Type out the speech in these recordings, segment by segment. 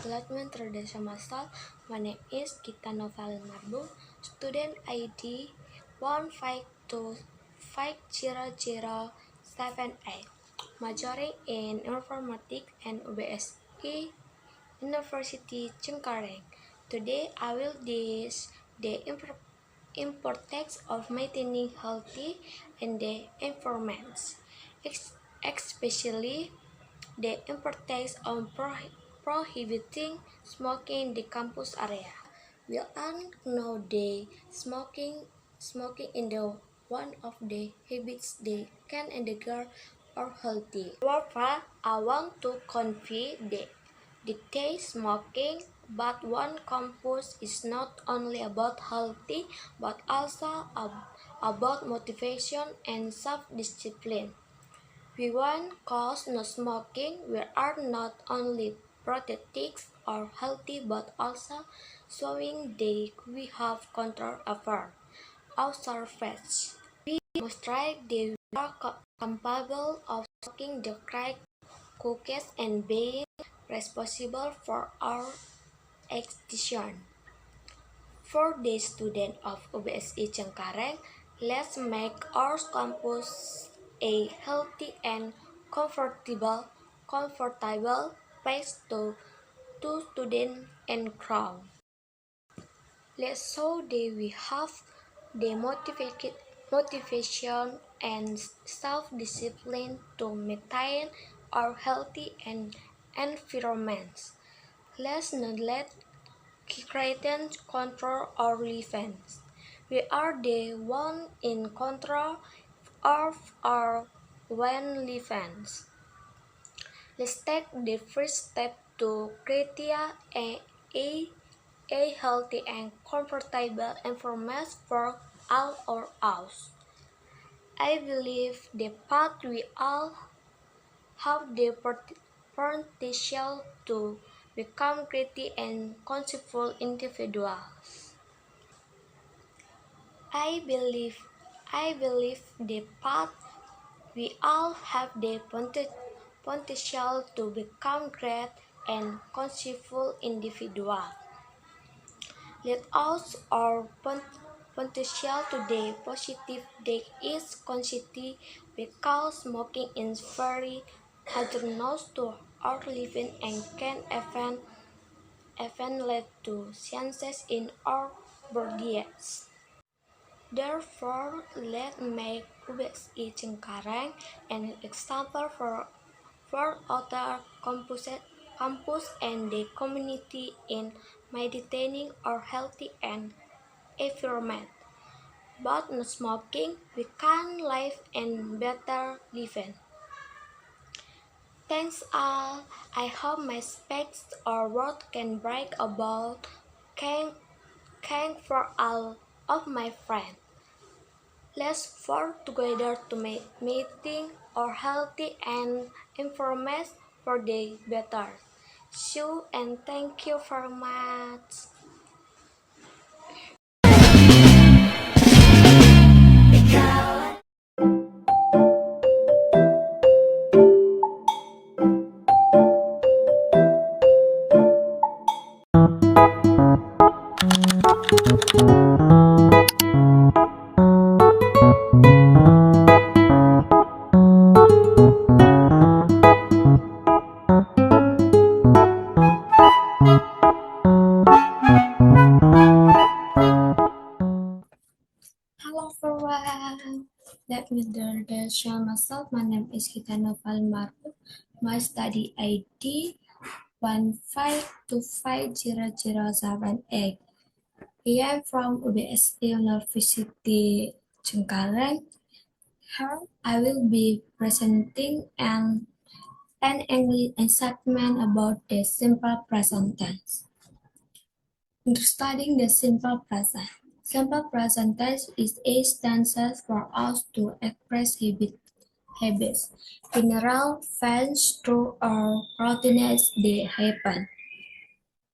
Let me introduce myself. My name is Gita Noval Marbu, student ID 152500078, majoring in Informatics and UBSI University Cengkareng. Today I will discuss the importance of maintaining healthy and the environment, especially the importance of prohibiting smoking in the campus area. We all know that smoking is one of the habits that can endanger our health. However, I want to convey the smoking, but one campus is not only about healthy, but also about motivation and self-discipline. We want cause no smoking. We are not only protecting our healthy but also showing that we have control over our surface. We demonstrate that we are capable of smoking the correct cookies and being responsible for our actions. For the students of UBSI Cengkareng, let's make our campus a healthy and comfortable place to student and grow. Let's show that we have the motivation and self-discipline to maintain our healthy and environment. Let's not let creating control our livings. We are the one in control of our own livings. Let's take the first step to create a healthy and comfortable environment for all of us. I believe the path we all have the potential to become creative and conscious individuals. I believe the path we all have the potential to become great and conscious individuals. Let us our potential today positive that is conscious because smoking is very hazardous to our living and can even lead to changes in our bodies. Therefore, let's make UBSI Cengkareng an example for other campus and the community in maintaining our healthy and environment. But not smoking, we can live in better living. Thanks all. I hope my speech or word can bring about can for all of my friends. Let's work together to make meeting our healthy and environment for the better. See you and thank you very much. Hello everyone. Let me introduce myself. My name is Gita Noval Marbu. My study ID 152500078. I am from UBSI University Cengkareng. Here I will be presenting an English statement about the simple present tense. Understanding the simple present. Simple present tense is a tense for us to express habits, general events, true or routines that happen.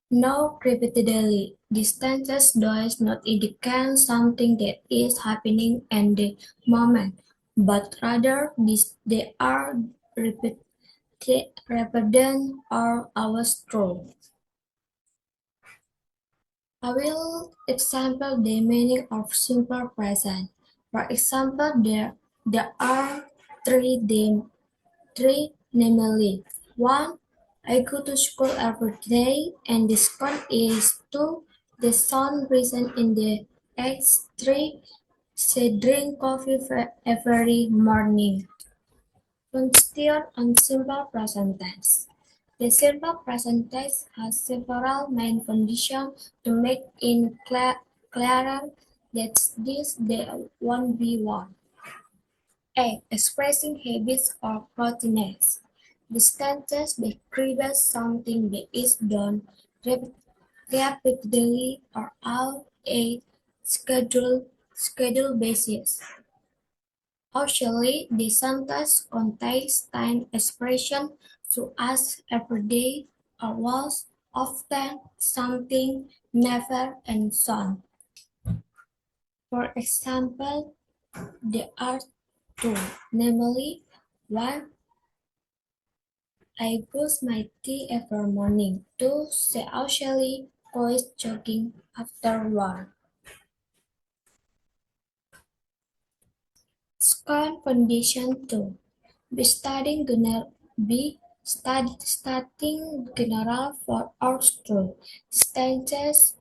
Now, repeatedly, this tense does not indicate something that is happening in the moment, but rather they are repeated or always true. I will example the meaning of simple present. For example, there are three, namely: 1. I go to school every day, and the score is 2. The sun rises in the east. 3. She drink coffee every morning. Consider on simple present tense. The simple present tense has several main conditions to make it clearer that this the one be one. A. Expressing habits or routines. This tense describes something that is done repeatedly or on a schedule basis. Actually, the sentence contains time expressions such as every day, always, often, something, never, and so on. For example, there are two, namely: 1. I brush my teeth every morning. 2. She usually goes jogging after work. School condition 2. Be studying starting general for our school. Stances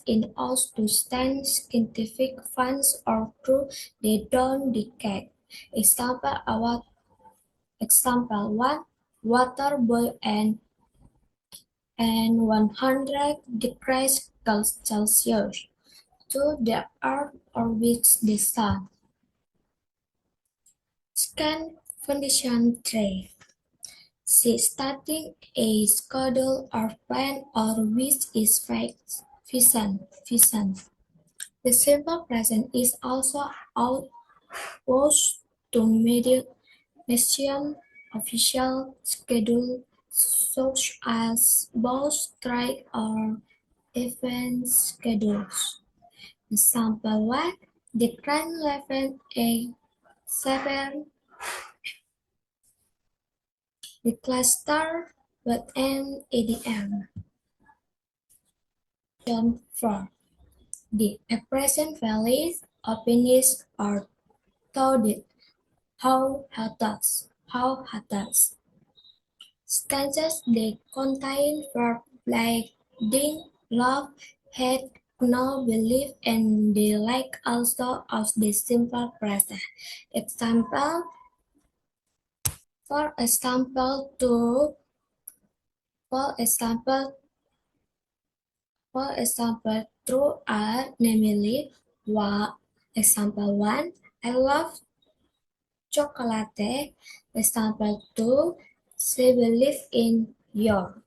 in us to stand scientific funds or true they don't decay. Example 1. Water boil and 100 degrees Celsius. 2. The earth orbits the sun. Scan condition 3. See starting a schedule or plan or which is vision. The simple present is also opposed to mention official schedule such as boss strike or event schedules. Example 1. The train left at 7. The class starts at 8 a.m. John 4. The present values opinions are touted. How does. Stanzas that contain verbs like think, love, hate, know, believe, and the like also of the simple present. Example, for example, for example, true are namely, example 1, I love chocolate. Example 2, she believes in your.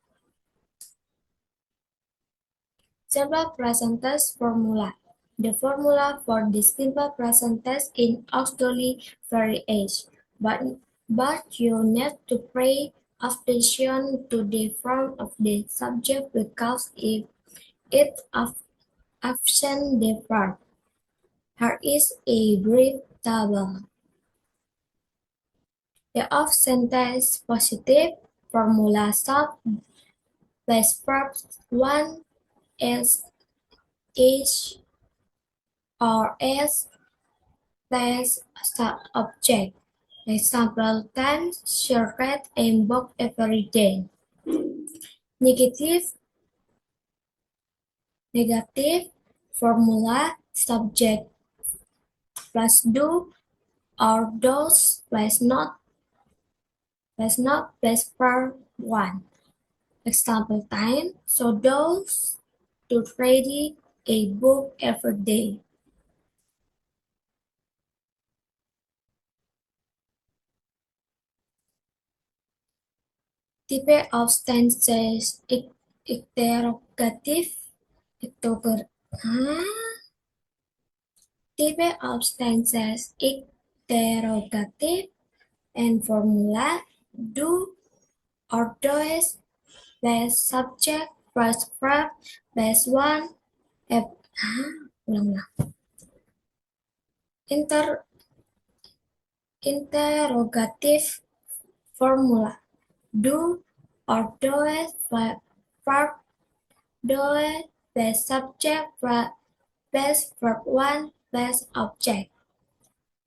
Simple present tense formula. The formula for the simple present tense is actually very easy, but you need to pay attention to the form of the subject because if it absent the verb. Here is a brief table. The of sentence positive formula sub plus verb 1 is or s plus object. Example 10 cigarette and book every day. Negative formula subject plus do or does plus verb 1. Example time, so those to read a book every day. Type of tenses interrogative, type of tenses interrogative and formula do or does plus subject plus verb plus one ulang. Interrogative formula do or does verb does plus subject plus verb 1 plus object.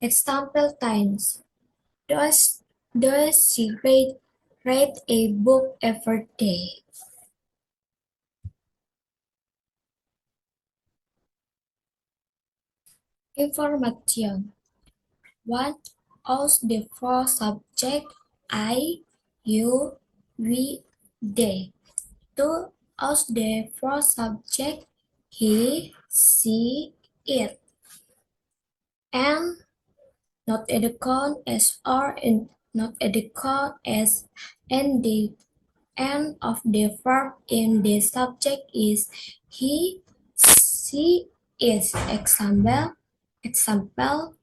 Example times. Does she read a book every day? Information. 1. Use the four subject I, you, we, they. 2. Use the four subject he, she, it. And not at the con as or in not at the con as and the end of the verb in the subject is he, she, is. Example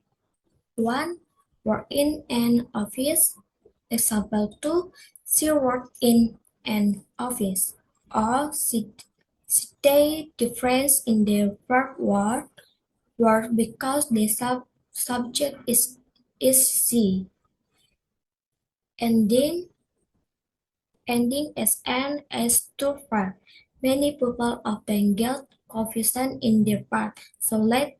1. Work in an office. Example 2. She worked in an office. Or state difference in the verb word because the subject is she. Ending as an as to verb. Many people often get confusion in their part, so let's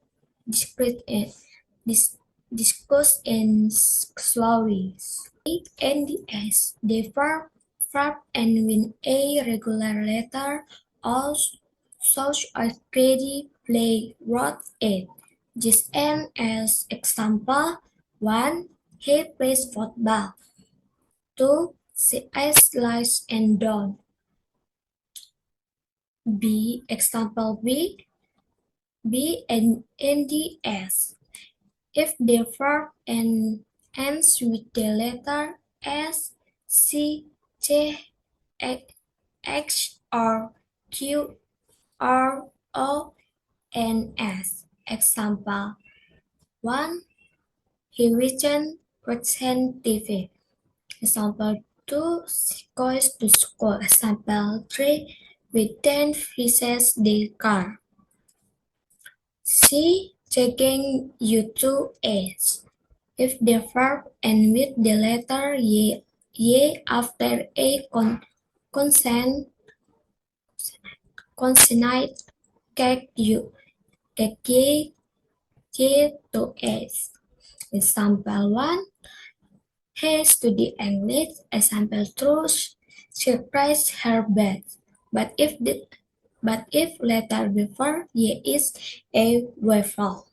discuss in slowly. NDS, the verb and with a regular letter, all such as ready, play, wrote it. Just an as example, 1. He plays football. 2. She slides and down. B. Example B and NDS. If the verb ends with the letter S, C, J, X, or Q, R, O, and S. Example 1. He watching TV. Example 2. She goes to school. Example 3. We then visits the car. C. Checking YouTube ads. If the verb ends with the letter Y after a consonant, get Y to S. Example 1. He studied English. Example 2. She tries her best. But if letter before Y is a vowel.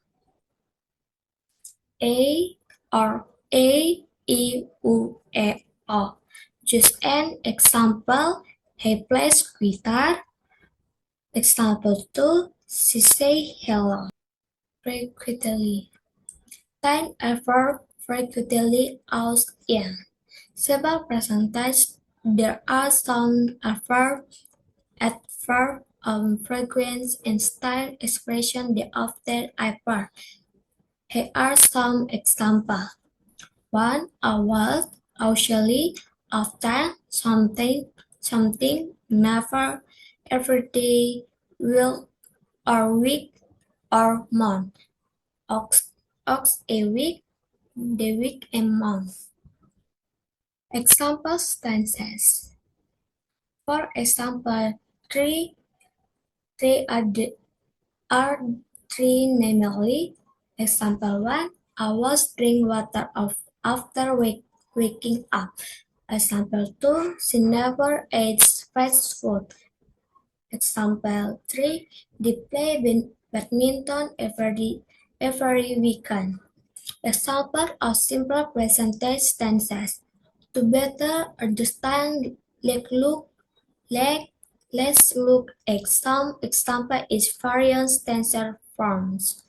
A or A, E, U, E, O. Just an example, he plays guitar. Example 2, she say hello. Frequently. Time a verb frequently used in. Several present tense, there are some adverb frequency and style expression that often appear. Here are some examples. 1. Always, usually, often, something, never, every day, will, or week, or month. Ox a week, the week a month. Example sentences. For example, three are three namely. Example 1. I was drink water after waking up. Example 2. She never eats fast food. Example 3. They play badminton every weekend. Example of simple present tenses. To better understand, let's look at some example is various tensor forms.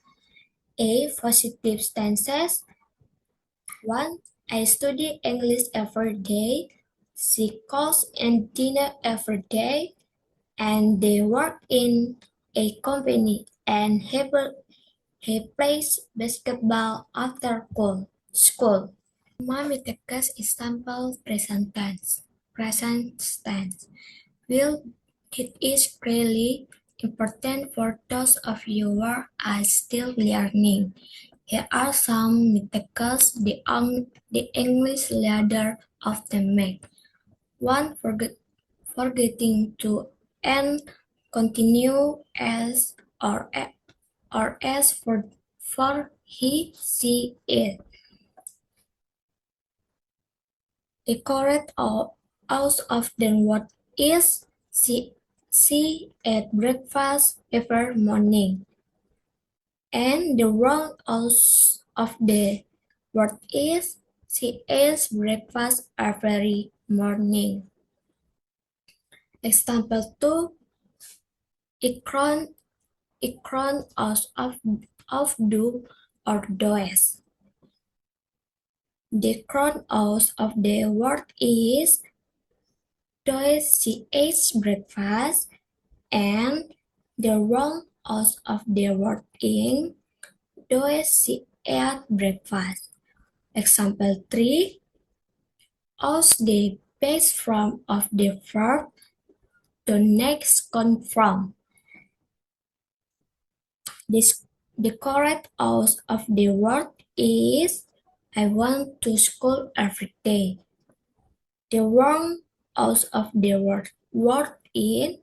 A. Positive tenses. 1. I study English every day. She cooks and dinner every day. And they work in a company. And he plays basketball after school. Mami tegas example present tense. Present tense. Will it is really important for those of you who are still learning. Here are some mistakes the English learner often make. 1. Forgetting to end continue as or as for he, she, it. The correct use of the word is she ate breakfast every morning. And the wrong use of the word is she eats breakfast every morning. Example 2. Ikron use of do or does. The correct use of the word is does she eat breakfast, and the wrong use of the word is does she eat breakfast. Example 3. Use the base form of the verb to next confirm. The correct use of the word is I want to school every day. The wrong use of the word is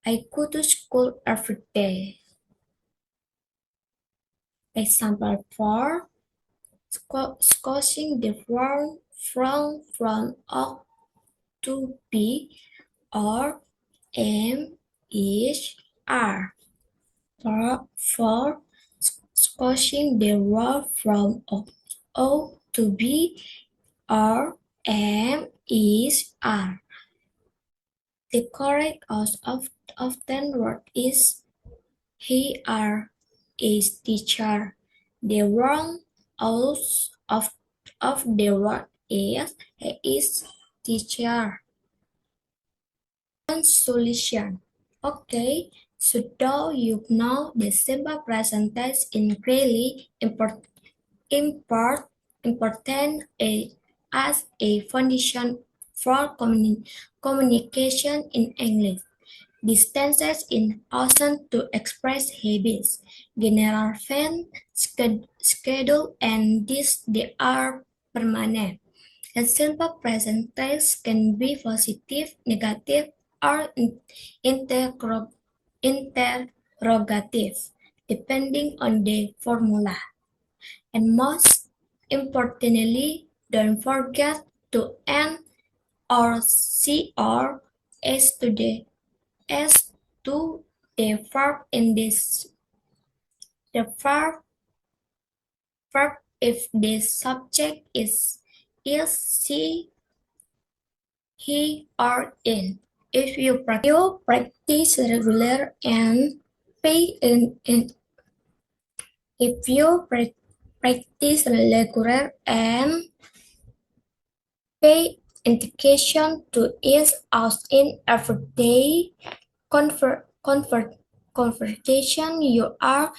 I go to school every day. Example 4. Squashing the verb from ought to be or am, is, are. For squashing the verb from ought to be or am, is, are. The correct use of the word is he, are, is teacher. The wrong use of the word is he is teacher. Solution. Okay, so now you know the simple present tense is really important as a foundation for communication in English. These tenses in awesome to express habits, general event, schedule, and they are permanent. A simple present tense can be positive, negative, or interrogative, depending on the formula. And most importantly, don't forget to end or C or S to the verb in this. The verb if the subject is she, he, or it. If you practice regular and pay if you practice regular and pay attention to it as in everyday conversation, you are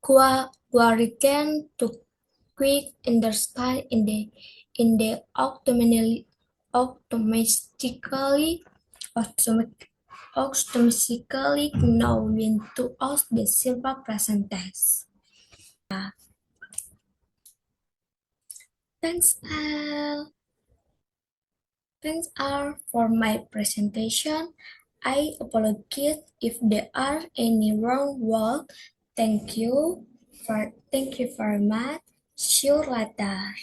guaranteed to quick understand in the automatically know when to use the simple present tense. Thanks all for my presentation. I apologize if there are any wrong words. Thank you very much. See you later.